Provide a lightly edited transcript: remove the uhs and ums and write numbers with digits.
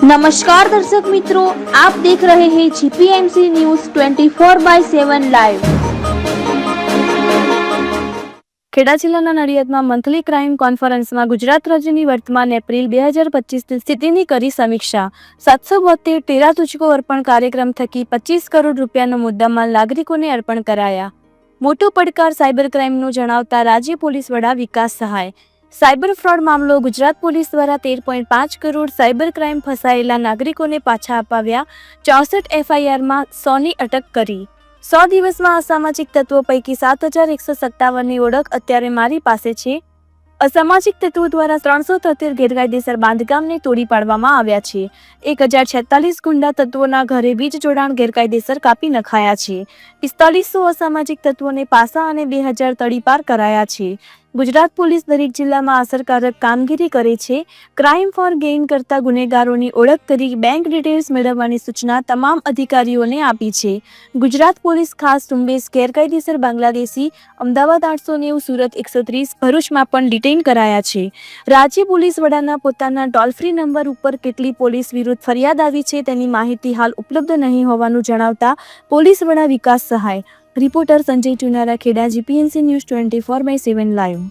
नमस्कार दर्शक मित्रों, आप देख रहे हैं जीपीएमसी न्यूज 24/7 લાઈવ। ખેડા જિલ્લાના નડિયાદમાં મંથલી ક્રાઇમ કોન્ફરન્સમાં ગુજરાત રાજ્યની વર્તમાન એપ્રિલ 2025ની સ્થિતિની કરી સમીક્ષા। 772 ટેરા તુજકો અર્પણ કાર્યક્રમ થકી 25 કરોડ રૂપિયાનો મુદ્દામાલ નાગરિકોને અર્પણ કરાયા। મોટો પડકાર સાયબર ક્રાઇમનો જણાવતા રાજ્ય પોલીસ વડા વિકાસ સહાય। સાયબર ફ્રોડ મામલો ગુજરાત પોલીસ દ્વારા 13.5 કરોડ સાયબર ક્રાઇમ ફસાયેલા નાગરિકોને પાછા અપાવ્યા। 64 એફઆઈઆરમાં 100ની અટક કરી। 100 દિવસમાં અસામાજિક તત્વો પૈકી 7157ની ઓળખ અત્યારે મારી પાસે છે। અસામાજિક તત્વો દ્વારા 373 ગેરકાયદેસર બાંધકામને તોડી પાડવામાં આવ્યા છે। 1046 ગુંડા તત્વોના ઘરે વીજ જોડાણ ગેરકાયદેસર કાપી નખાયા છે। 4500 અસામાજિક તત્વોને પાસા અને 2000 તડીપાર કરાયા છે। ગુજરાત પોલીસ દરેક જિલ્લામાં અસરકારક કામગીરી કરે છે। ક્રાઇમ ફોર ગેઇન કરતા ગુનેગારોની ઓળખ કરી બેંક ડિટેલ્સ મેળવવાની સૂચના તમામ અધિકારીઓને આપી છે। ગુજરાત પોલીસ ખાસ ઝુંબેશ ગેરકાયદેસર બાંગ્લાદેશી અમદાવાદ 890, સુરત 130, ભરૂચમાં પણ ડિટેઇન કરાયા છે। રાજ્ય પોલીસ વડાના પોતાના ટોલ ફ્રી નંબર ઉપર કેટલી પોલીસ વિરુદ્ધ ફરિયાદ આવી છે તેની માહિતી હાલ ઉપલબ્ધ નહીં હોવાનું જણાવતા પોલીસ વડા વિકાસ સહાય। રિપોર્ટર સંજય ચુનારા, ખેડા, જીપીએમસી ન્યૂઝ 24/7 લાઈવ।